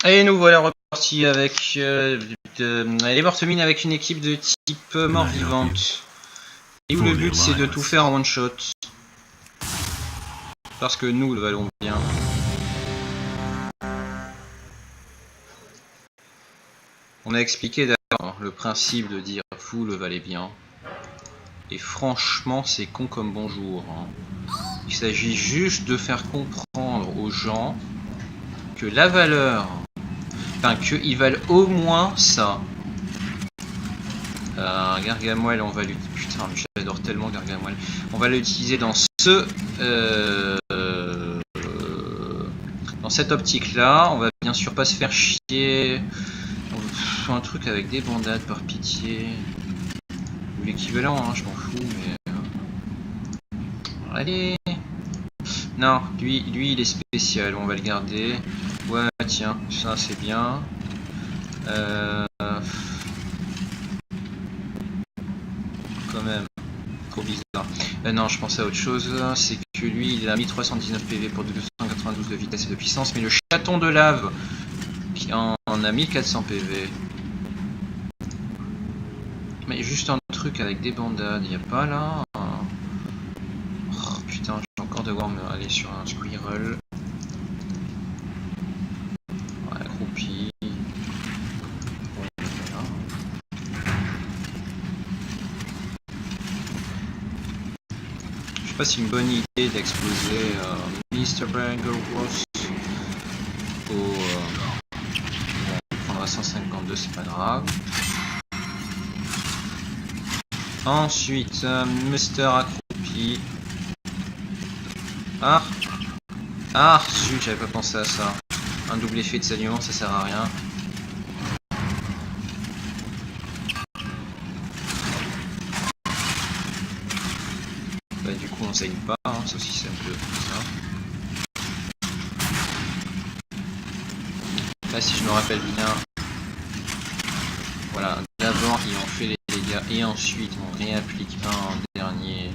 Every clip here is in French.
Et nous voilà repartis avec les mortemines avec une équipe de type mort-vivante. Et où le but c'est de tout faire en one shot. Parce que nous le valons bien. On a expliqué d'ailleurs le principe de dire vous le valez bien. Et franchement c'est con comme bonjour. Il s'agit juste de faire comprendre aux gens que la valeur, enfin qu'ils valent au moins ça. Gargamel, on va l'utiliser. Putain, j'adore tellement Gargamel. On va l'utiliser dans dans cette optique-là. On va bien sûr pas se faire chier. On fait un truc avec des bandades par pitié. Ou l'équivalent, hein, je m'en fous, mais. Allez. Non, lui il est spécial. On va le garder. Ouais, tiens, ça c'est bien. Quand même. Trop bizarre. Non, je pensais à autre chose, c'est que lui il a 1319 PV pour 292 de vitesse et de puissance, mais le chaton de lave qui en a 1400 PV. Mais juste un truc avec des bandades, y a pas là. Oh putain, je vais encore devoir me aller sur un squirrel. Ouais, accroupi. Je sais pas si c'est une bonne idée d'exploser Mr. Banger Ross au. On prendra 152, c'est pas grave. Ensuite, Mr. Accroupi. Ah, zut, j'avais pas pensé à ça. Un double effet de saignement, ça sert à rien. Bah du coup on saigne pas, hein, c'est aussi simple que ça. Là si je me rappelle bien, voilà, d'abord ils ont fait les dégâts et ensuite on réapplique un dernier.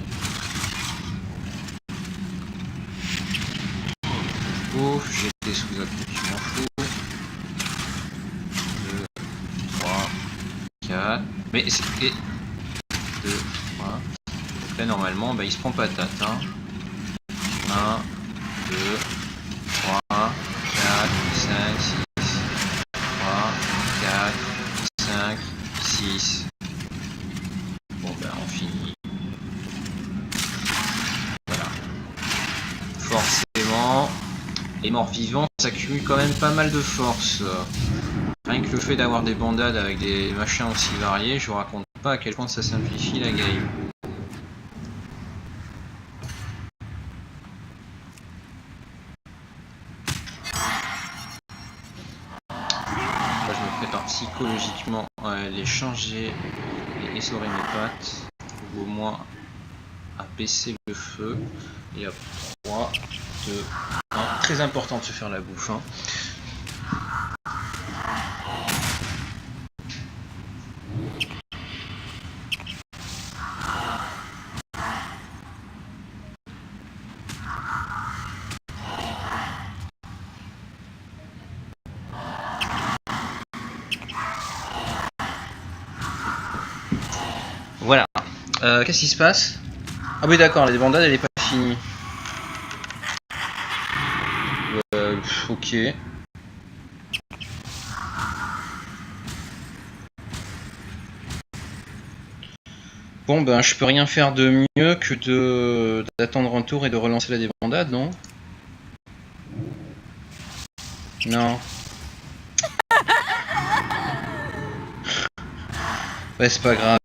Ouf, j'étais sous accroupi, je m'en fous. 2, 3, 4. Mais c'est. 2, 3. Donc là normalement bah, il se prend patate. Hein. 1, 2, 3, 4, 5, 6. 3, 4, 5, 6. Bon ben on finit. Voilà. Forcément, les morts vivants s'accumulent quand même pas mal de force. Rien que le fait d'avoir des bandades avec des machins aussi variés, je vous raconte pas à quel point ça simplifie la game. Là, je me prépare psychologiquement à aller changer et essorer mes pattes, ou au moins à baisser le feu. Et hop, 3, 2, 1. Très important de se faire la bouffe. Hein. Voilà. Qu'est-ce qui se passe? Ah oui d'accord, la débandade elle est pas finie. Ok. Bon ben je peux rien faire de mieux que d'attendre un tour et de relancer la débandade, non? Non. Ouais c'est pas grave.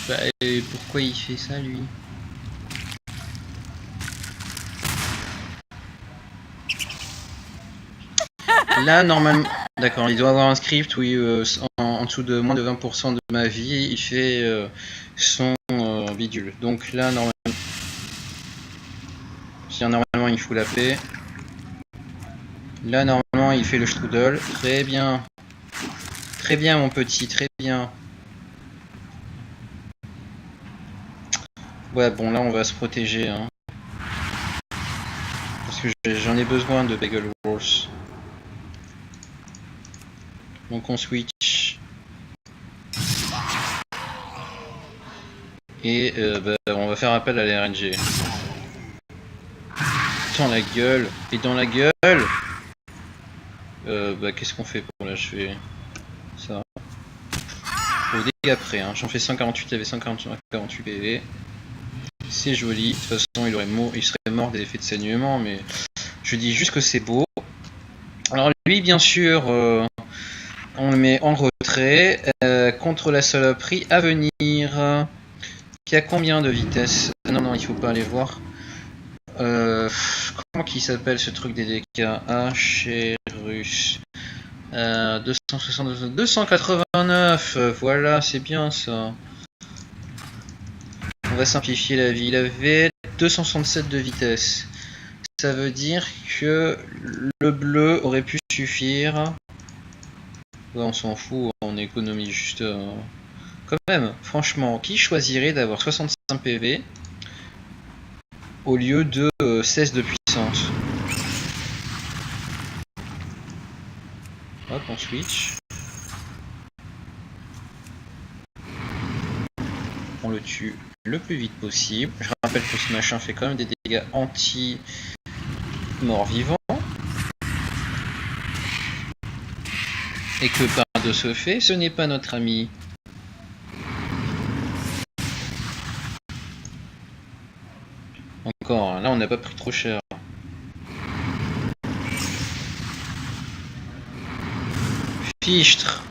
Bah, et pourquoi il fait ça lui? Là normalement... D'accord, il doit avoir un script, oui, en dessous de moins de 20% de ma vie, il fait son bidule. Donc là normalement... Si normalement il fout la paix. Là normalement il fait le strudel. Très bien. Très bien mon petit, très bien. Ouais, bon, là, on va se protéger, hein. Parce que j'en ai besoin de Bagel Walls. Donc on switch. Et on va faire appel à la RNG. Dans la gueule. Et dans la gueule. Qu'est-ce qu'on fait pour l'achever? Ça. Au dégâts près, hein. J'en fais 148, il y avait 148 PV. C'est joli. De toute façon, il serait mort des effets de saignement, mais je dis juste que c'est beau. Alors lui, bien sûr, on le met en retrait. Contre la saloperie à venir. Qui a combien de vitesse? Non, il faut pas aller voir. Comment qu'il s'appelle ce truc des DK? H-Russe. 262, 289. Voilà, c'est bien ça. On va simplifier la vie. Il avait 267 de vitesse. Ça veut dire que le bleu aurait pu suffire. Ouais, on s'en fout, on économise juste. Quand même, franchement, qui choisirait d'avoir 65 PV au lieu de 16 de puissance? Hop, on switch. On le tue le plus vite possible. Je rappelle que ce machin fait quand même des dégâts anti-mort-vivant. Et que par de ce fait, ce n'est pas notre ami. Encore, là on n'a pas pris trop cher. Fichtre.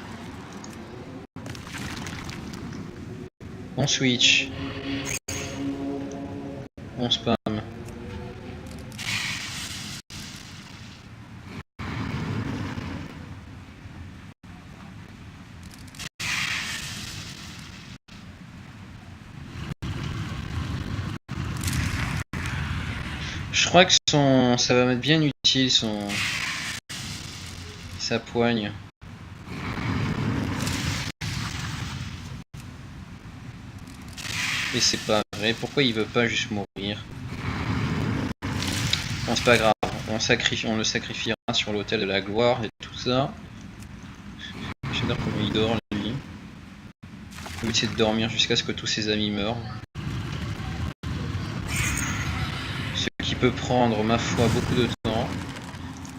On switch. On spam. Je crois que ça va m'être bien utile sa poigne. Et c'est pas vrai, pourquoi il veut pas juste mourir? Bon, c'est pas grave, on le sacrifiera sur l'autel de la gloire et tout ça. J'adore comment il dort lui. Le but c'est de dormir jusqu'à ce que tous ses amis meurent. Ce qui peut prendre, ma foi, beaucoup de temps.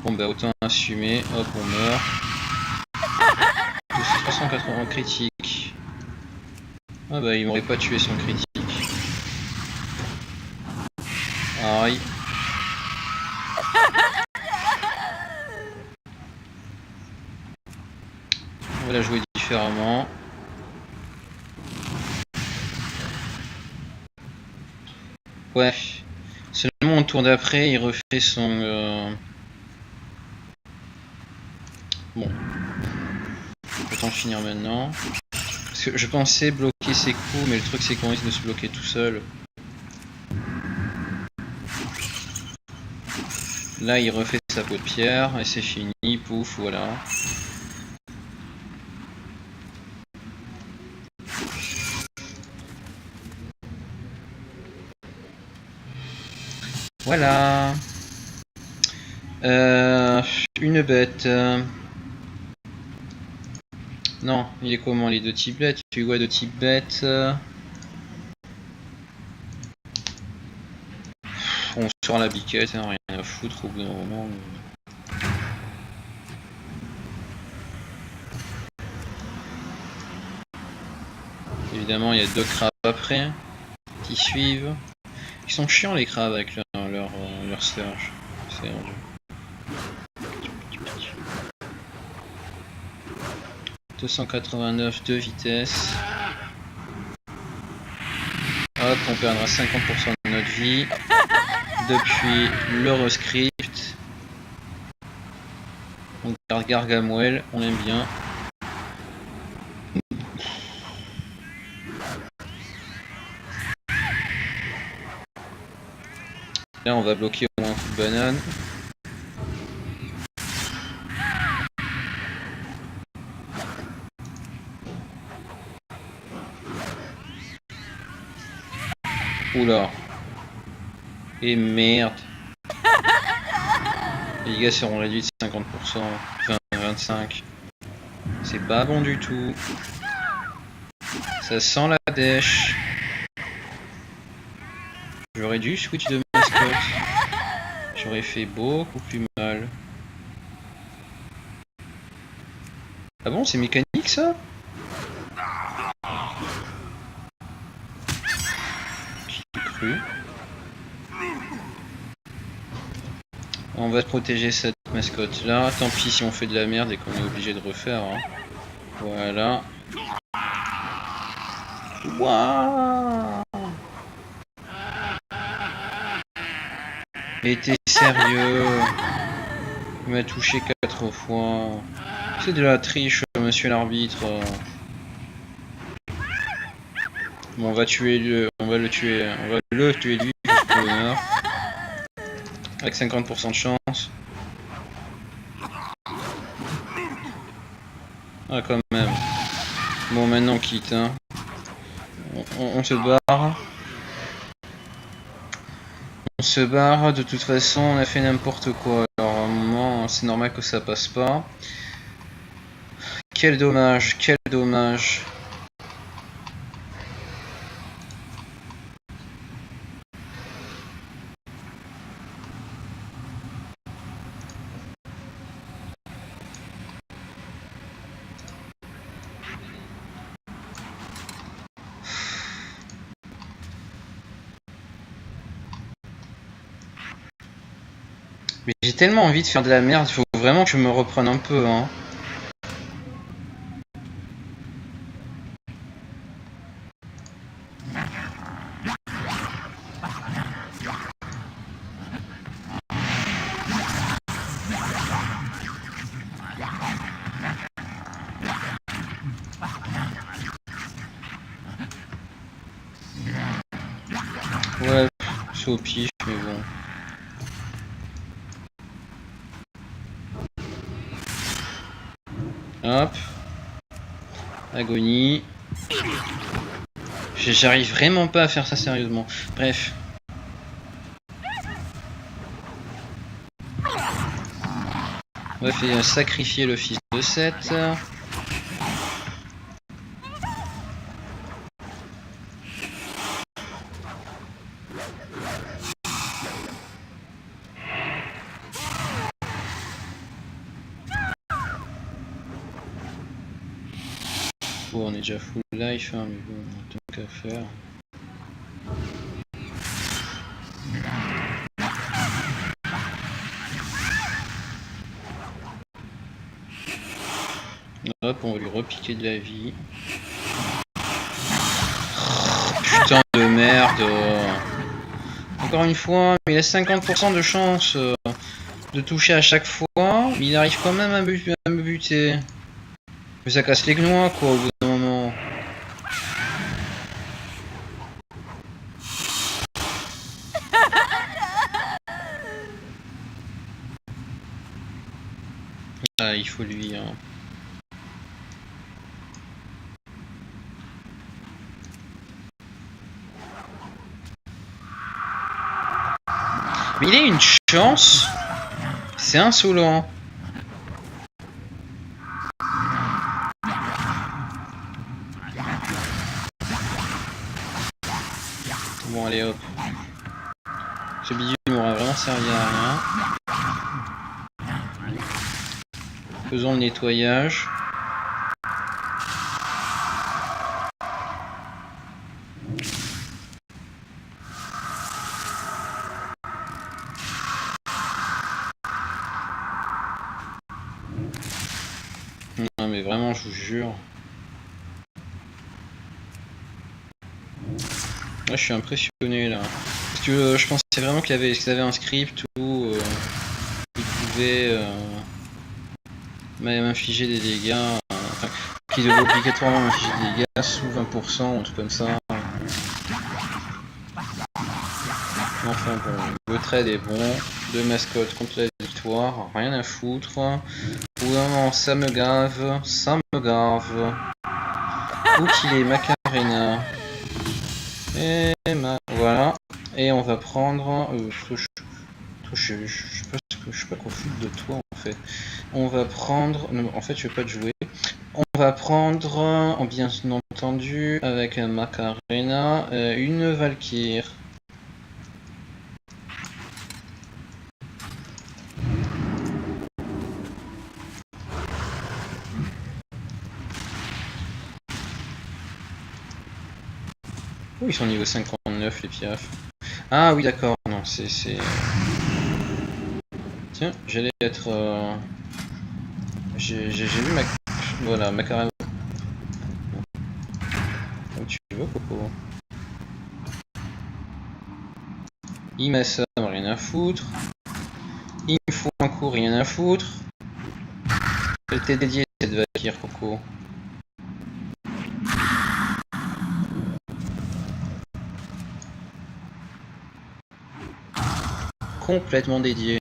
Bon bah autant assumer, hop on meurt. 380 critique. Ah bah il m'aurait pas tué son critique. Aïe. On va la jouer différemment. Ouais. Seulement au tour d'après, il refait son... Bon. Autant finir maintenant. Parce que je pensais bloquer ses coups, mais le truc c'est qu'on risque de se bloquer tout seul. Là, il refait sa peau de pierre, et c'est fini, pouf, voilà. Voilà. Une bête. Non, il est comment les deux types bêtes? Tu vois de type bête. On sort la biquette, hein, rien à foutre au bout d'un moment. Évidemment, il y a deux crabes après qui suivent. Ils sont chiants les crabes avec leur surge. C'est 289 de vitesse. Hop, on perdra 50% de notre vie. Depuis l'Euroscript. On garde Gargamel, on l'aime bien. Là on va bloquer au moins un coup de banane. Oula. Et merde. Les dégâts seront réduits de 50%, 25. C'est pas bon du tout. Ça sent la dèche. J'aurais dû switch de mascotte. J'aurais fait beaucoup plus mal. Ah bon, c'est mécanique ça? J'ai cru. On va protéger cette mascotte là. Tant pis si on fait de la merde et qu'on est obligé de refaire. Hein. Voilà. Waouh! Mais t'es sérieux? Il m'a touché 4 fois. C'est de la triche, monsieur l'arbitre. Bon, on va le tuer lui, juste pour l'honneur. Avec 50% de chance. Ah, quand même. Bon, maintenant on quitte. Hein. On se barre. On se barre. De toute façon, on a fait n'importe quoi. Alors, à un moment, c'est normal que ça passe pas. Quel dommage, quel dommage. Mais j'ai tellement envie de faire de la merde, il faut vraiment que je me reprenne un peu. Hein. Ouais, c'est au pif, mais bon. Hop. Agonie. J'arrive vraiment pas à faire ça sérieusement. Bref. On va faire sacrifier le fils de Seth. Bon, on est déjà full life, hein, mais bon, on a tant qu'à faire. Hop, on va lui repiquer de la vie. Putain de merde. Encore une fois, il a 50% de chance de toucher à chaque fois. Il arrive quand même à me buter. Mais ça casse les noix quoi au bout d'un moment. Ah, il faut lui. Hein. Mais il a une chance. C'est insolent. Bon, allez hop. Ce bidule m'aura vraiment servi à rien. Faisons le nettoyage. Non mais vraiment, je vous jure. Là, je suis impressionné là. Parce que je pensais vraiment qu'ils avaient un script où ils pouvaient m'infliger des dégâts. Enfin, qu'ils devaient obligatoirement m'infliger des dégâts sous 20% ou un truc comme ça. Enfin bon, le trade est bon. 2 mascottes contre la victoire, rien à foutre. Ou non, ça me gave, ça me gave. Où qu'il est Macarena? Et voilà. Et on va prendre... je sais pas quoi foutre de toi en fait. On va prendre... Non, en fait je vais pas te jouer. On va prendre, bien entendu, avec un Macarena, une Valkyrie. Oh, ils sont niveau 59 les piafs. Ah oui d'accord, non c'est... Tiens, j'allais être... J'ai vu ma... Voilà, Macarena. Où tu veux Coco? Il m'assomme, rien à foutre. Il me fout un coup, rien à foutre. Elle t'est dédiée cette Valkyrie Coco. Complètement dédié.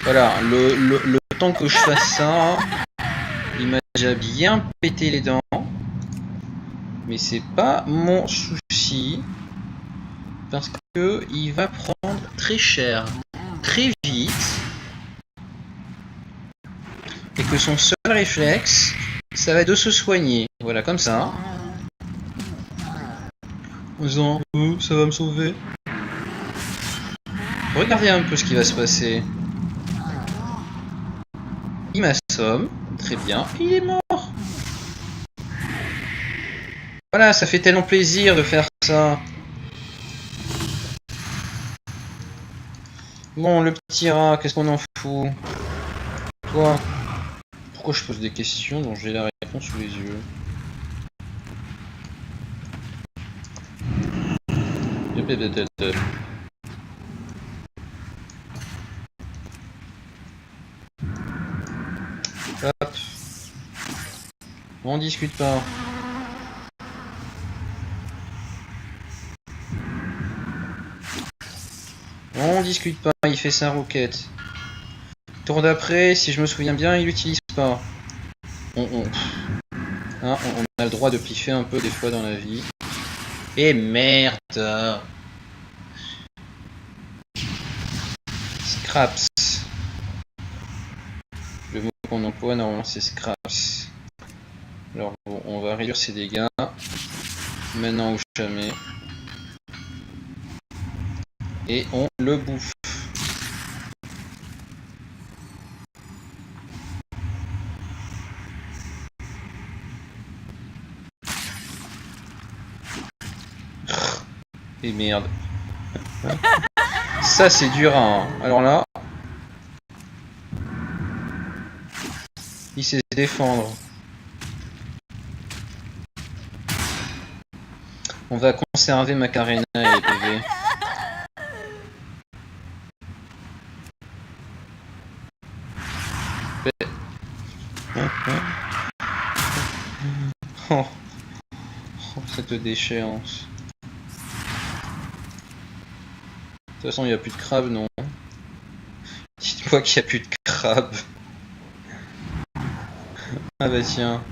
Voilà, le temps que je fasse ça, il m'a déjà bien pété les dents. Mais c'est pas mon souci. Parce que il va prendre très cher, très vite. Et que son seul réflexe, ça va être de se soigner. Voilà, comme ça. En disant, ça va me sauver. Regardez un peu ce qui va se passer. Il m'assomme, très bien, et il est mort. Voilà, ça fait tellement plaisir de faire ça. Bon, le petit rat, qu'est-ce qu'on en fout? Toi, pourquoi je pose des questions dont j'ai la réponse sous les yeux? Hop. On discute pas. On discute pas, il fait sa roquette. Tour d'après, si je me souviens bien, il l'utilise pas. On a le droit de piffer un peu des fois dans la vie. Et merde! Scraps. Le mot qu'on emploie normalement c'est scraps. Alors bon, on va réduire ses dégâts. Maintenant ou jamais. Et on le bouffe. Et merde. Ça c'est dur hein. Alors là. Il sait se défendre. On va conserver Macarena et les PV. Oh, cette déchéance. De toute façon, il n'y a plus de crabe, non? Dites-moi qu'il n'y a plus de crabe. Ah bah tiens.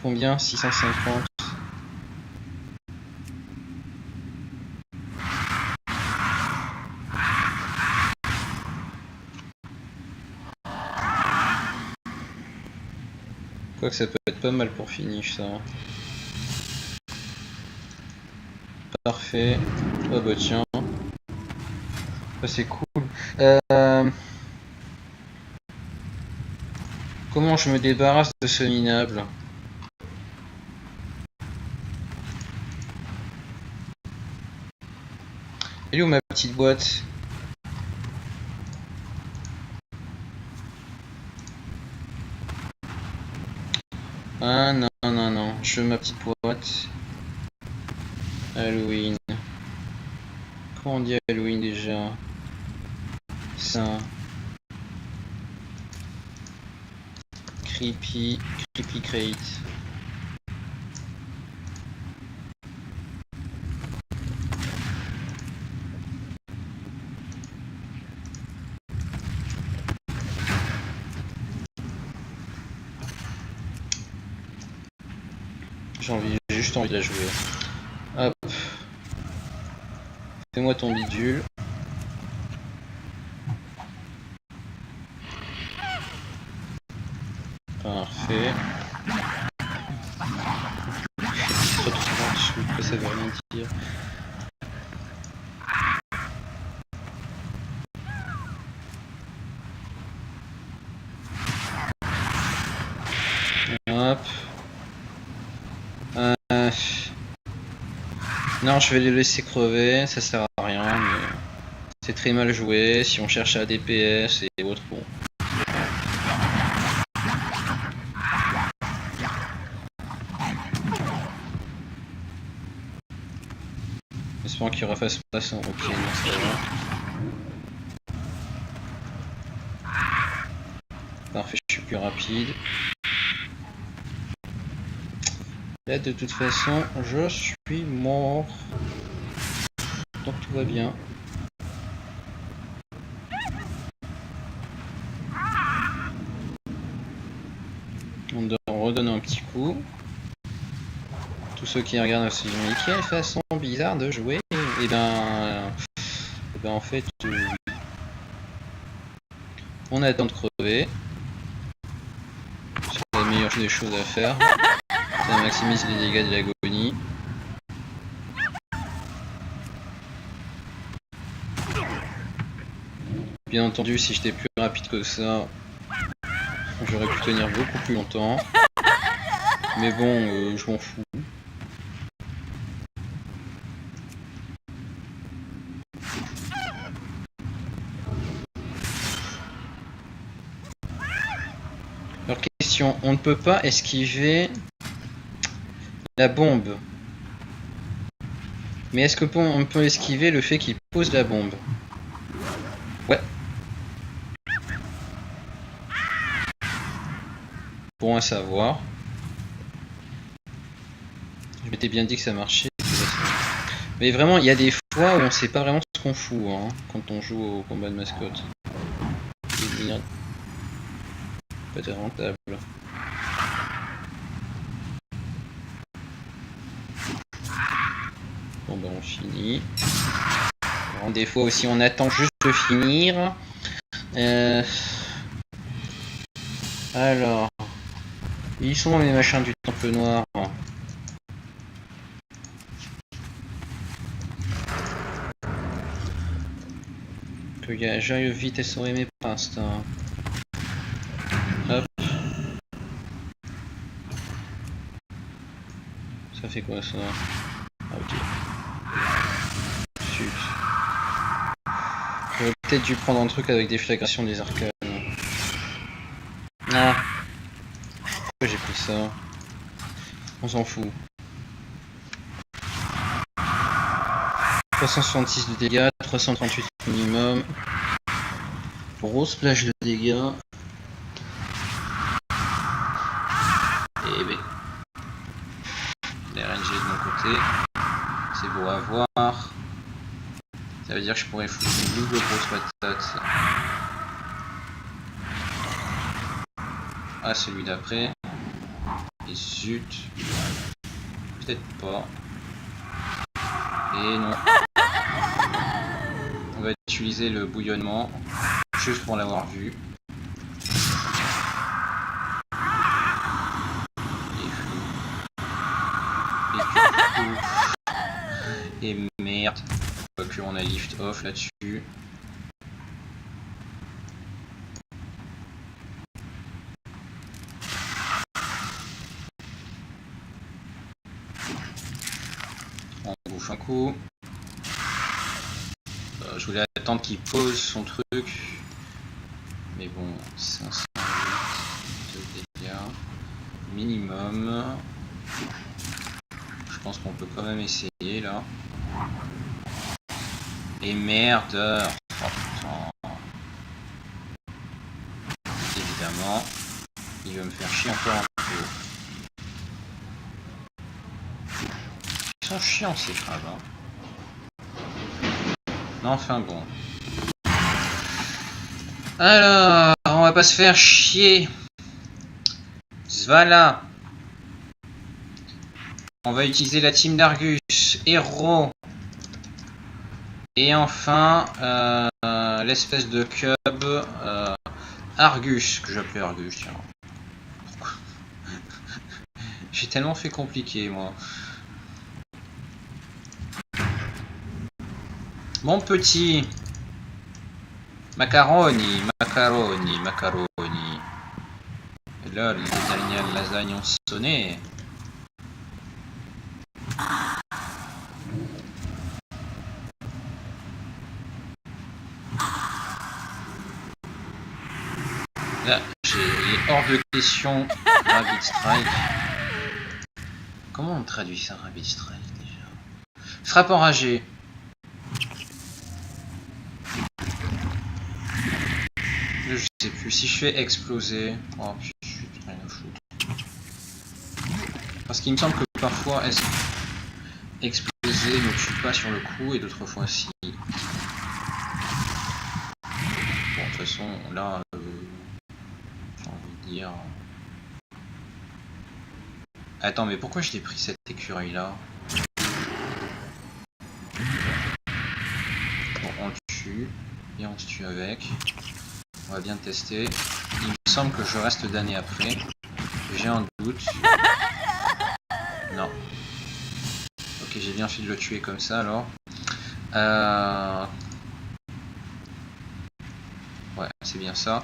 Combien? 650. Quoique ça peut être pas mal pour finish ça. Parfait. Oh bah tiens. Ah, c'est cool. Comment je me débarrasse de ce minable? Elle est où ma petite boîte? Ah non, non, non. Je veux ma petite boîte. Halloween. Comment on dit Halloween déjà? Ça. Creepy crate. J'ai juste envie de la jouer. Hop. Fais-moi ton bidule. Parfait. Se retrouve en dessous, ça veut rien dire. Hop. Non, je vais les laisser crever, ça sert à rien, mais c'est très mal joué si on cherche à DPS et autres. Bon. J'espère qu'il refasse pas son. Ok, non, ça va. Parfait, je suis plus rapide. Là, de toute façon, je suis mort. Donc tout va bien. On redonne un petit coup. Tous ceux qui regardent se disent mais quelle façon bizarre de jouer. Et ben en fait, on attend de crever. C'est la meilleure des choses à faire. Ça maximise les dégâts de l'agonie. Bien entendu, si j'étais plus rapide que ça, j'aurais pu tenir beaucoup plus longtemps. Mais bon, je m'en fous. Alors question, on ne peut pas esquiver la bombe. Mais est-ce qu'on peut esquiver le fait qu'il pose la bombe? Ouais. Bon à savoir. Je m'étais bien dit que ça marchait. Mais vraiment, il y a des fois où on sait pas vraiment ce qu'on fout hein, quand on joue au combat de mascotte. C'est pas très rentable. Bon ben on finit. Alors, des fois aussi on attend juste de finir. Alors, ils sont les machins du temple noir. Que j'aille vite et sauver mes pas instant. Hop. Ça fait quoi ça? Ah ok. Chut. J'aurais peut-être dû prendre un truc avec des flagrations des arcanes. Ah. Pourquoi j'ai pris ça? On s'en fout. 366 de dégâts, 338 minimum. Grosse plage de dégâts. Et ben. La RNG de mon côté. C'est beau à voir. Ça veut dire que je pourrais foutre une double grosse patate. Ah, celui d'après. Et zut. Peut-être pas. Et non. On va utiliser le bouillonnement. Juste pour l'avoir vu. Et merde. Quoique on a lift off là-dessus. On bouffe un coup. Je voulais attendre qu'il pose son truc. Mais bon, 508 de dégâts. Minimum. Je pense qu'on peut quand même essayer là. Et merde. Oh putain. Évidemment. Il va me faire chier encore un peu. Ils sont chiants ces crabes. Hein. Non, enfin bon. Alors, on va pas se faire chier. Voilà. On va utiliser la team d'Argus. Héros. Et enfin, l'espèce de cub Argus, que j'appelais Argus, tiens. Pourquoi? J'ai tellement fait compliqué, moi. Mon petit macaroni, macaroni, macaroni. Et là, les lasagnes ont sonné. Là, il est hors de question Rabbit Strike. Comment on traduit ça, Rabbit Strike, déjà? Frappe enragée. Je sais plus. Si je fais exploser... Oh, je suis rien à foutre. Parce qu'il me semble que parfois, exploser ne tue pas sur le coup, et d'autres fois, si. Bon, de toute façon, là... j'ai envie de dire... Attends, mais pourquoi je t'ai pris cette écureuil là? Bon, on le tue, et on se tue avec. On va bien tester. Il me semble que je reste damné après. J'ai un doute. Non. Ok, j'ai bien fait de le tuer comme ça alors. Ouais, c'est bien ça.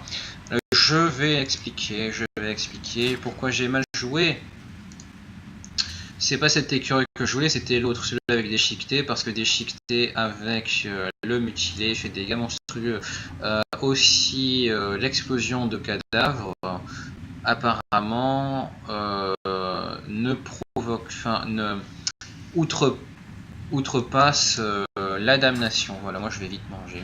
Je vais expliquer pourquoi j'ai mal joué. C'est pas cette écureuil que je voulais, c'était l'autre, celui avec déchiqueté, parce que déchiqueté avec le mutilé fait des dégâts monstrueux. Aussi l'explosion de cadavres apparemment ne provoque, enfin ne outrepasse la damnation. Voilà, moi je vais vite manger.